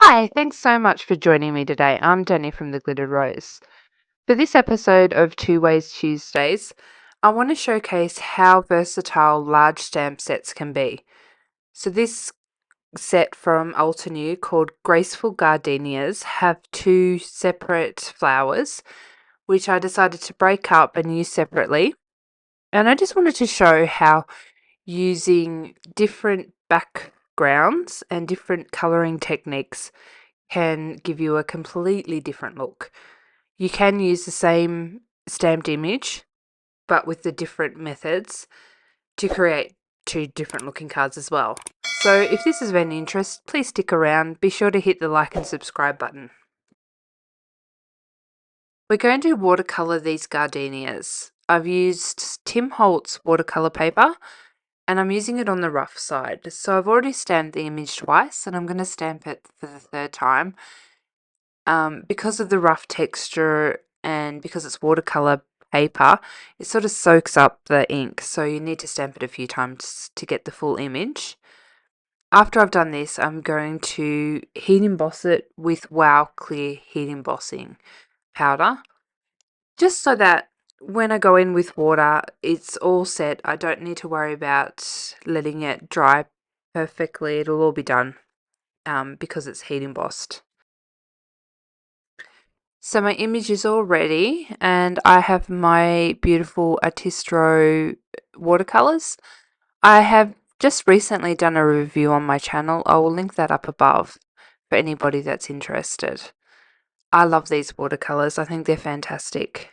Hi, thanks so much for joining me today. I'm Danny from The Glittered Rose. For this episode of Two Ways Tuesdays, I want to showcase how versatile large stamp sets can be. So this set from Altenew called Graceful Gardenias have two separate flowers, which I decided to break up and use separately. And I just wanted to show how using different backgrounds and different colouring techniques can give you a completely different look. You can use the same stamped image, but with the different methods to create two different looking cards as well. So if this is of any interest, please stick around. Be sure to hit the like and subscribe button. We're going to watercolour these gardenias. I've used Tim Holtz watercolour paper and I'm using it on the rough side. So I've already stamped the image twice and I'm going to stamp it for the third time. Because of the rough texture and because it's watercolor paper, it sort of soaks up the ink, so you need to stamp it a few times to get the full image. After I've done this, I'm going to heat emboss it with Wow Clear heat embossing powder, just so that when I go in with water, it's all set. I don't need to worry about letting it dry perfectly. It'll all be done because it's heat embossed. So my image is all ready and I have my beautiful Artistro watercolors. I have just recently done a review on my channel. I will link that up above for anybody that's interested. I love these watercolors. I think they're fantastic.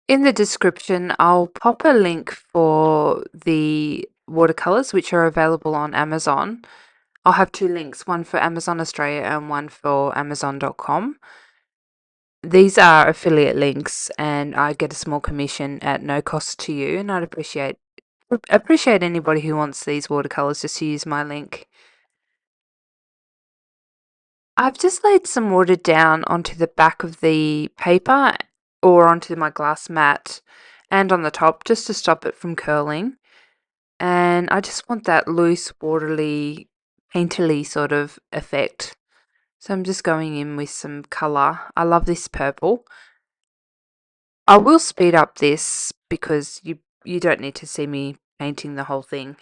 In the description, I'll pop a link for the watercolors which are available on Amazon. I'll have two links, one for Amazon Australia and one for Amazon.com. These are affiliate links and I get a small commission at no cost to you, and I'd appreciate anybody who wants these watercolors just to use my link. I've just laid some water down onto the back of the paper or onto my glass mat and on the top just to stop it from curling. And I just want that loose, watery, painterly sort of effect. So I'm just going in with some colour. I love this purple. I will speed up this because you don't need to see me painting the whole thing.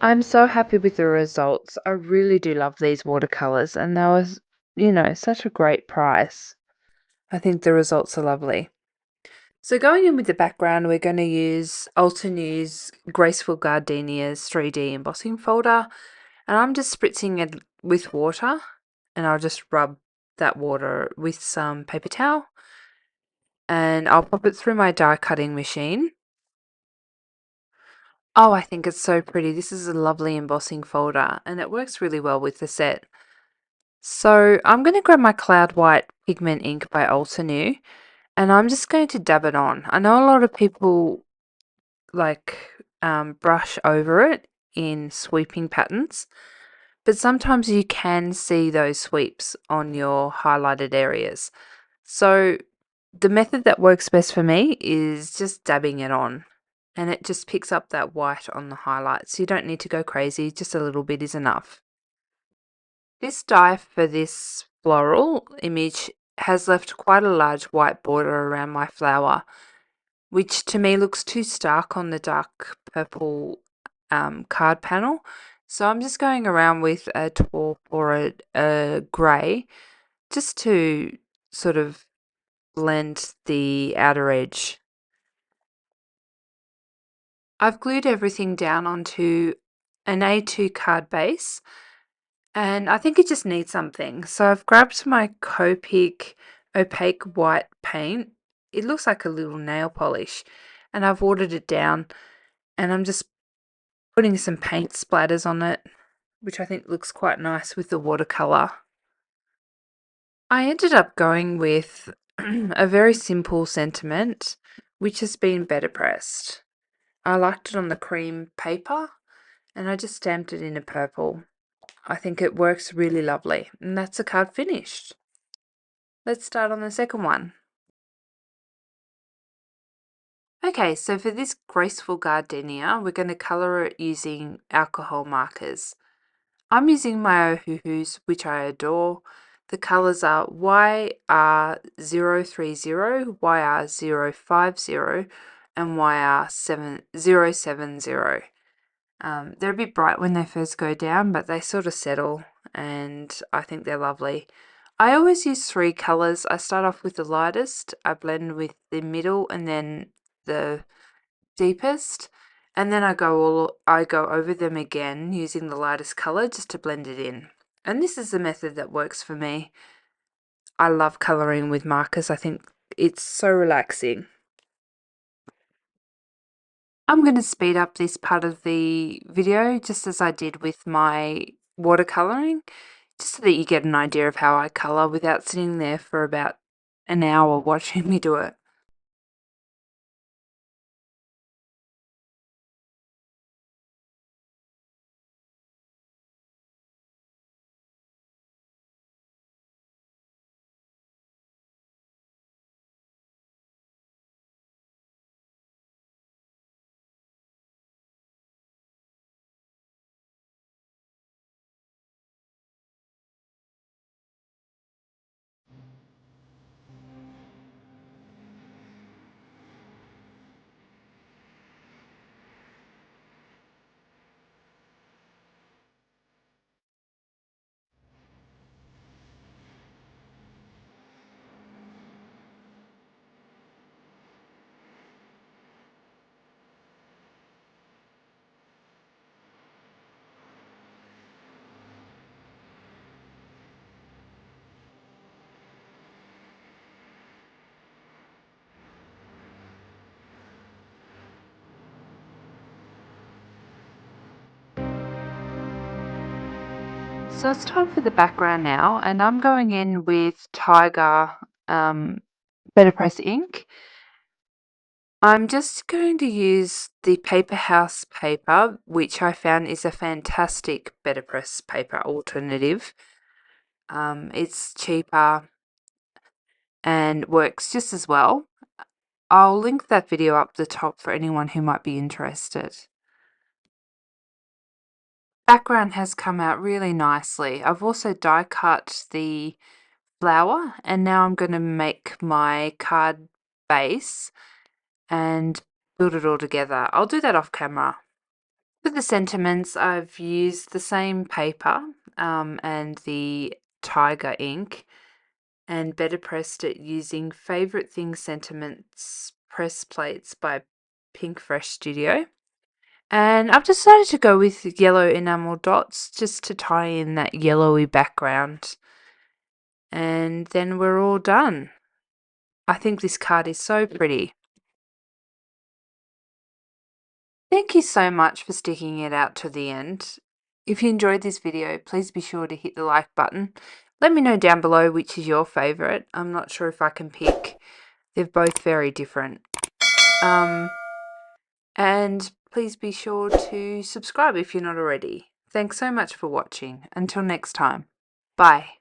I'm so happy with the results. I really do love these watercolors and they were such a great price. I think the results are lovely. So going in with the background, we're going to use Altenew's Graceful Gardenias 3D embossing folder. And I'm just spritzing it with water, and I'll just rub that water with some paper towel. And I'll pop it through my die cutting machine. Oh, I think it's so pretty. This is a lovely embossing folder, and it works really well with the set. So I'm going to grab my Cloud White Pigment Ink by Altenew, and I'm just going to dab it on. I know a lot of people brush over it in sweeping patterns, but sometimes you can see those sweeps on your highlighted areas. So the method that works best for me is just dabbing it on, and it just picks up that white on the highlights. You don't need to go crazy, just a little bit is enough. This die for this floral image has left quite a large white border around my flower, which to me looks too stark on the dark purple card panel. So I'm just going around with a taupe or a grey just to sort of blend the outer edge. I've glued everything down onto an A2 card base, and I think it just needs something. So I've grabbed my Copic opaque white paint. It looks like a little nail polish, and I've watered it down, and I'm just putting some paint splatters on it, which I think looks quite nice with the watercolour. I ended up going with a very simple sentiment, which has been better pressed. I liked it on the cream paper, and I just stamped it in a purple. I think it works really lovely, and that's the card finished. Let's start on the second one. Okay, so for this Graceful Gardenia, we're going to colour it using alcohol markers. I'm using my Ohuhus, which I adore. The colours are YR030, YR050, and YR070. They're a bit bright when they first go down, but they sort of settle, and I think they're lovely. I always use 3 colours. I start off with the lightest, I blend with the middle, and then the deepest, and then I go over them again using the lightest colour just to blend it in. And this is the method that works for me. I love colouring with markers. I think it's so relaxing. I'm going to speed up this part of the video just as I did with my watercolouring, just so that you get an idea of how I colour without sitting there for about an hour watching me do it. So it's time for the background now, and I'm going in with Tiger Better Press ink. I'm just going to use the Paper House paper, which I found is a fantastic Better Press paper alternative. It's cheaper and works just as well. I'll link that video up the top for anyone who might be interested. Background has come out really nicely. I've also die cut the flower, and now I'm going to make my card base and build it all together. I'll do that off camera. For the sentiments, I've used the same paper and the Tiger ink and better pressed it using Favorite Things Sentiments press plates by Pink Fresh Studio. And I've decided to go with yellow enamel dots just to tie in that yellowy background. And then we're all done. I think this card is so pretty. Thank you so much for sticking it out to the end. If you enjoyed this video, please be sure to hit the like button. Let me know down below which is your favourite. I'm not sure if I can pick. They're both very different. And please be sure to subscribe if you're not already. Thanks so much for watching. Until next time. Bye.